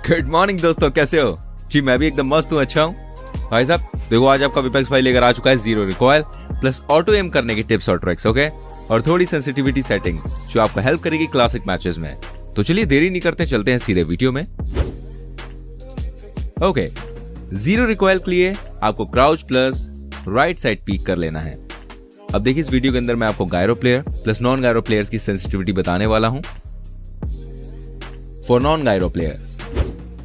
Good morning दोस्तों, कैसे हो जी? मैं भी एकदम मस्त हूँ, अच्छा हूँ। भाई साहब देखो, आज आपका विपेक्स भाई लेकर आ चुका है zero recoil plus auto aim करने की टिप्स और ट्रिक्स, ओके, और थोड़ी सेंसिटिविटी सेटिंग्स जो आपको हेल्प करेगी क्लासिक मैचेस में। तो चलिए देरी नहीं करते, चलते हैं सीधे वीडियो में। ओके, जीरो रिकॉइल के लिए आपको crouch plus right side peak कर लेना है। अब देखिए, इस वीडियो के अंदर मैं आपको gyro player plus non gyro players की सेंसिटिविटी बताने वाला हूं। फॉर नॉन गायरो प्लेयर,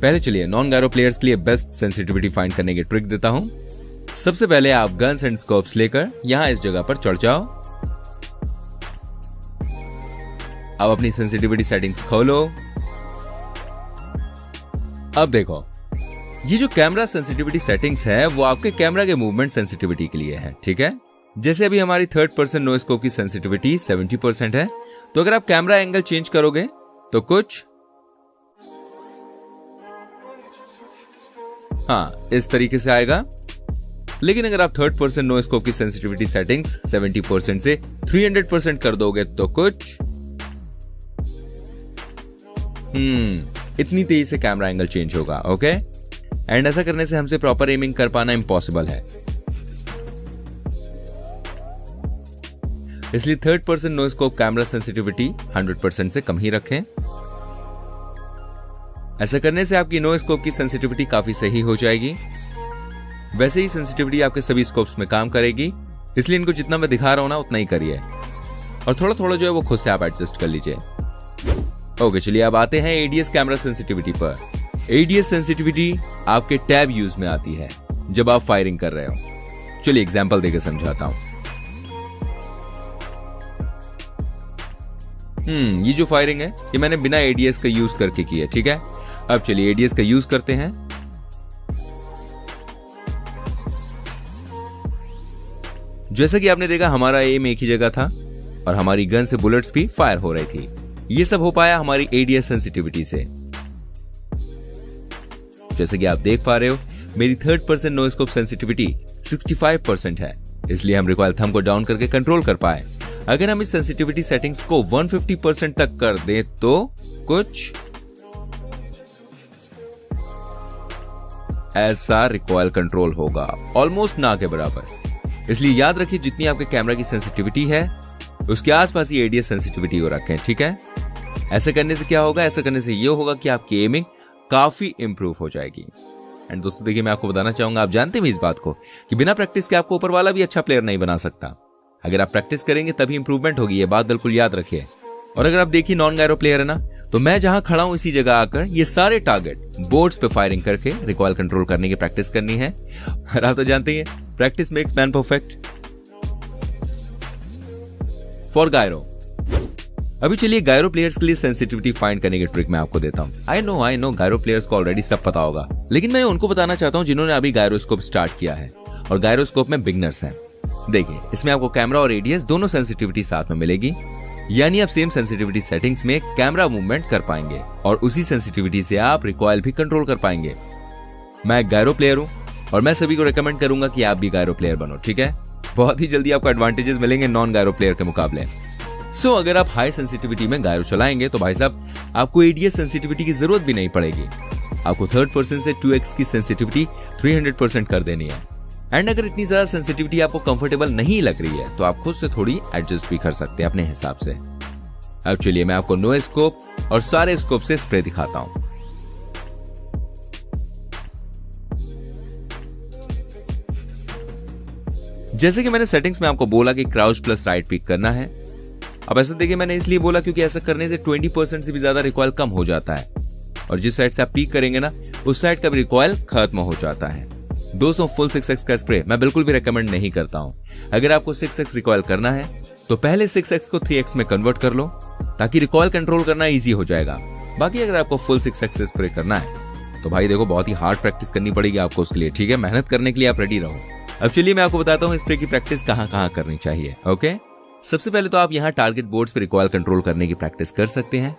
पहले चलिए नॉन गायरो प्लेयर्स के लिए बेस्ट सेंसिटिविटी फाइंड करने की ट्रिक देता हूं। सबसे पहले आप गन्स एंड स्कोप्स लेकर यहां इस जगह पर चढ़ जाओ। अब अपनी सेंसिटिविटी सेटिंग्स खोलो। अब देखो, ये जो कैमरा सेंसिटिविटी सेटिंग्स है वो आपके कैमरा के मूवमेंट सेंसिटिविटी के लिए है, ठीक है। जैसे अभी हमारी थर्ड पर्सन नो स्कोप की सेंसिटिविटी 70% है, तो अगर आप कैमरा एंगल चेंज करोगे तो कुछ इस तरीके से आएगा। लेकिन अगर आप थर्ड पर्सन नो स्कोप की सेंसिटिविटी सेटिंग्स 70% से 300% कर दोगे तो कुछ इतनी तेजी से कैमरा एंगल चेंज होगा, ओके। एंड ऐसा करने से हमसे प्रॉपर एमिंग कर पाना इम्पॉसिबल है। इसलिए third person no scope camera sensitivity 100% से कम ही रखें। ऐसा करने से आपकी नो स्कोप की सेंसिटिविटी काफी सही हो जाएगी। वैसे ही सेंसिटिविटी आपके सभी स्कोप्स में काम करेगी, इसलिए इनको जितना मैं दिखा रहा हूं ना उतना ही करिए, और थोड़ा थोड़ा जो है वो खुद से आप एडजस्ट कर लीजिए। ओके, चलिए अब आते हैं एडीएस कैमरा सेंसिटिविटी पर। एडीएस सेंसिटिविटी आपके टैब यूज में आती है जब आप फायरिंग कर रहे हो। चलिए एग्जांपल देकर समझाता हूं। ये जो फायरिंग है ये मैंने बिना एडीएस का यूज करके की है, ठीक है। अब चलिए एडीएस का यूज करते हैं। जैसा कि आपने देखा, हमारा एम एक ही जगह था और हमारी गन से बुलेट्स भी फायर हो रही थी। ये सब हो पाया हमारी एडीएस सेंसिटिविटी से। जैसे कि आप देख पा रहे हो, मेरी third person no scope sensitivity 65% है, इसलिए हम रिकॉइल थंब को डाउन करके कंट्रोल कर पाए। अगर हम इस सेंसिटिविटी सेटिंग्स को 150% तक कर दें तो कुछ ऐसा रिकॉइल कंट्रोल होगा, ऑलमोस्ट ना के बराबर। इसलिए याद रखिए, जितनी आपके कैमरा की सेंसिटिविटी है उसके आसपास ही एडीएस सेंसिटिविटी को रखें, ठीक है। ऐसे करने से क्या होगा? ऐसा करने से ये होगा कि आपकी एमिंग काफी इंप्रूव हो जाएगी। एंड दोस्तों देखिए, मैं आपको बताना चाहूंगा, आप जानते हैं इस बात को कि बिना प्रैक्टिस के आपको ऊपर वाला भी अच्छा प्लेयर नहीं बना सकता। अगर आप प्रैक्टिस करेंगे तभी इंप्रूवमेंट होगी, ये बात बिल्कुल याद रखिए। और अगर आप देखिए नॉन गायरो प्लेयर है ना, तो मैं जहां खड़ा हूं इसी जगह आकर ये सारे टारगेट बोर्ड्स पे फायरिंग करके रिकॉइल कंट्रोल करने की प्रैक्टिस करनी है। और आप तो जानते ही, practice makes man perfect. For gyro, अभी चलिए गायरो प्लेयर्स के लिए सेंसिटिविटी फाइंड करने की ट्रिक मैं आपको देता हूं। आई नो गायरो प्लेयर्स को ऑलरेडी सब पता होगा, लेकिन मैं उनको बताना चाहता हूं जिन्होंने अभी गायरोस्कोप स्टार्ट किया है और गायरोस्कोप में बिगनर्स हैं। देखिए, इसमें आपको कैमरा और एडीएस दोनों सेंसिटिविटी साथ में मिलेगी, यानी आप सेम सेंसिटिविटी सेटिंग्स में कैमरा मूवमेंट कर पाएंगे और उसी सेंसिटिविटी से आप रिकॉइल भी कंट्रोल कर पाएंगे। मैं एक गायरो प्लेयर हूं और मैं सभी को रेकमेंड करूंगा कि आप भी गायरो प्लेयर बनो, ठीक है। बहुत ही जल्दी आपको एडवांटेजेस मिलेंगे नॉन गायरो प्लेयर के मुकाबले। सो अगर आप हाई सेंसिटिविटी में गायरो चलाएंगे तो भाई साहब आपको एडीएस सेंसिटिविटी की जरूरत भी नहीं पड़ेगी। आपको थर्ड पर्सन से 2x की सेंसिटिविटी 300% कर देनी है। एंड अगर इतनी ज्यादा सेंसिटिविटी आपको कंफर्टेबल नहीं लग रही है तो आप खुद से थोड़ी एडजस्ट भी कर सकते हैं अपने हिसाब से। अब चलिए मैं आपको नो स्कोप और सारे स्कोप से स्प्रे दिखाता हूं। जैसे कि मैंने सेटिंग्स में आपको बोला कि क्राउच प्लस राइट पिक करना है। अब ऐसा देखिए, मैंने इसलिए बोला क्योंकि ऐसा करने से 20% से भी ज्यादा रिकॉइल कम हो जाता है, और जिस साइड से आप पीक करेंगे ना उस साइड का भी रिकॉइल खत्म हो जाता है। दोस्तों, फुल 6x का स्प्रे मैं बिल्कुल भी रेकमेंड नहीं करता हूं। अगर आपको 6x रिकॉइल करना है तो पहले 6x को 3x में कन्वर्ट कर लो, ताकि रिकॉइल कंट्रोल करना इजी हो जाएगा। बाकी अगर आपको फुल 6x से स्प्रे करना है तो भाई देखो, बहुत ही हार्ड प्रैक्टिस करनी पड़ेगी आपको उसके लिए, ठीक है। मेहनत करने के लिए आप रेडी रहो। अब चलिए मैं आपको बताता हूं स्प्रे की प्रैक्टिस कहां कहां करनी चाहिए, ओके। सबसे पहले तो आप यहां टारगेट बोर्ड्स पे रिकॉइल कंट्रोल करने की प्रैक्टिस कर सकते हैं।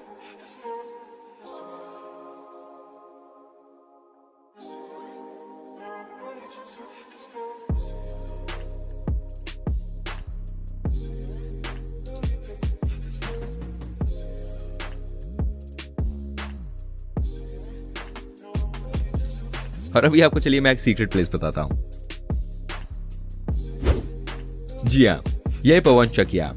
और अभी आपको चलिए मैं एक सीक्रेट प्लेस बताता हूं। जी हाँ, यह पवन चकिया।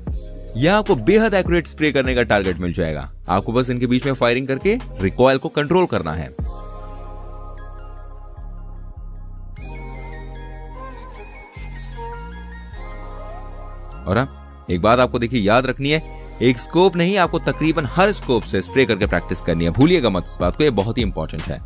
यह आपको बेहद एक्यूरेट स्प्रे करने का टारगेट मिल जाएगा। आपको बस इनके बीच में फायरिंग करके रिकॉइल को कंट्रोल करना है। और हाँ, एक बात आपको देखिए याद रखनी है, एक स्कोप नहीं, आपको तकरीबन हर स्कोप से स्प्रे करके प्रैक्टिस करनी है। भूलिएगा मत इस बात को, ये बहुत ही इंपॉर्टेंट है।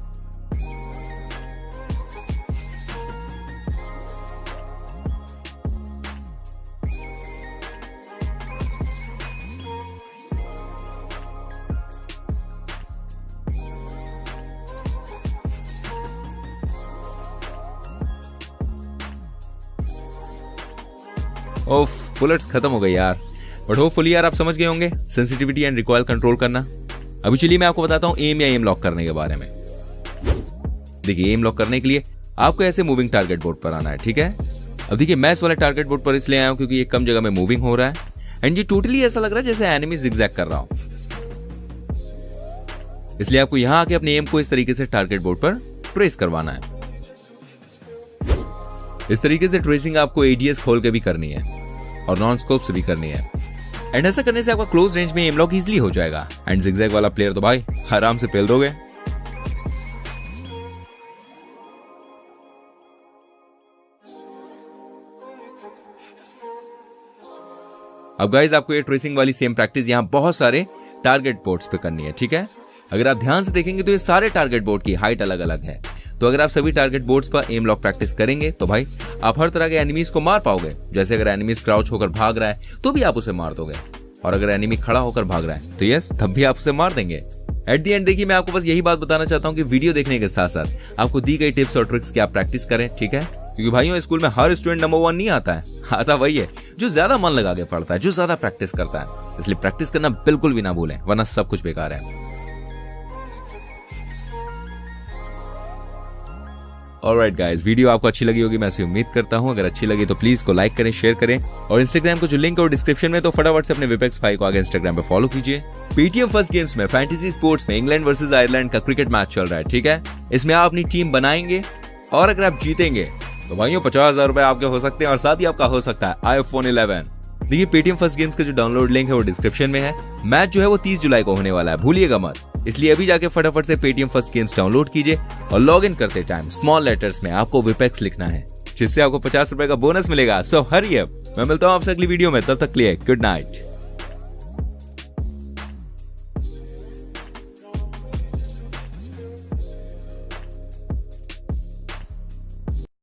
ओफ, बुलेट्स खत्म हो गई यार। बट होपफुली यार आप समझ गए होंगे सेंसिटिविटी एंड रिकॉइल कंट्रोल करना। अभी चलिए मैं आपको बताता हूं एम या एम लॉक करने के बारे में। देखिए, एम लॉक करने के लिए आपको ऐसे मूविंग टारगेट बोर्ड पर आना है, ठीक है। अब देखिए, मैं इस वाले टारगेट बोर्ड पर इसलिए आया हूं क्योंकि ये कम जगह में मूविंग हो रहा है एंड ये टोटली ऐसा लग रहा है जैसे एनिमी जिगजैग कर रहा हूं। इसलिए आपको यहां आके अपने एम को इस तरीके से टारगेट बोर्ड पर ट्रेस करवाना है। इस तरीके से ट्रेसिंग आपको एडीएस खोल के भी करनी है और नॉन स्कोप से भी करनी है। एंड ऐसा करने से आपका क्लोज रेंज में एम लॉक इजीली हो जाएगा एंड जिगजैग वाला प्लेयर तो भाई आराम से पेल दोगे। अब गाइस, आपको ये ट्रेसिंग वाली सेम प्रैक्टिस यहां बहुत सारे टारगेट बोर्ड्स पे करनी है, ठीक है। अगर आप ध्यान से देखेंगे तो ये सारे टारगेट बोर्ड की हाइट अलग अलग है। तो अगर आप सभी टारगेट बोर्ड्स पर एम लॉक प्रैक्टिस करेंगे तो भाई आप हर तरह के एनिमीज को मार पाओगे। जैसे अगर एनिमीज क्राउच होकर भाग रहा है तो भी आप उसे मार दोगे, और अगर एनिमी खड़ा होकर भाग रहा है तो यस, तब भी आप उसे मार देंगे। एट दी एंड देखिए, मैं आपको बस यही बात बताना चाहता हूँ कि वीडियो देखने के साथ साथ आपको दी गई टिप्स और ट्रिक्स की आप प्रैक्टिस करें, ठीक है। क्योंकि भाइयों, स्कूल में हर स्टूडेंट नंबर 1 नहीं आता है, आता वही है जो ज्यादा मन लगा के पढ़ता है, जो ज्यादा प्रैक्टिस करता है। इसलिए प्रैक्टिस करना बिल्कुल भी ना भूलें, वरना सब कुछ बेकार है। ऑलराइट गाइस, वीडियो आपको अच्छी लगी होगी, मैं ऐसी उम्मीद करता हूं। अगर अच्छी लगी तो प्लीज को लाइक करें, शेयर करें, और इंस्टाग्राम को जो लिंक है वो डिस्क्रिप्शन में, तो फटाफट से अपने विपेक्स भाई को आगे इंस्टाग्राम पे फॉलो कीजिए। पेटीएम फर्स्ट गेम्स में फैंटेसी स्पोर्ट्स में इंग्लैंड वर्सेस आयरलैंड का क्रिकेट मैच चल रहा है, ठीक है। इसमें आप अपनी टीम बनाएंगे और अगर आप जीतेंगे तो भाइयों 50,000 रुपए आपके हो सकते हैं और साथ ही आपका हो सकता है आईफोन 11। देखिए, पेटीएम फर्स्ट गेम्स का जो डाउनलोड लिंक है वो डिस्क्रिप्शन में है। मैच जो है वो 30 जुलाई को होने वाला है, भूलिएगा मत। इसलिए अभी जाके फटाफट से पेटीएम फर्स्ट गेम्स डाउनलोड कीजिए और लॉग इन करते टाइम स्मॉल लेटर्स में आपको विपेक्स लिखना है, जिससे आपको 50 रुपए का बोनस मिलेगा। सो हरी अप। मैं मिलता हूं आपसे अगली वीडियो में, तब तक के लिए गुड नाइट।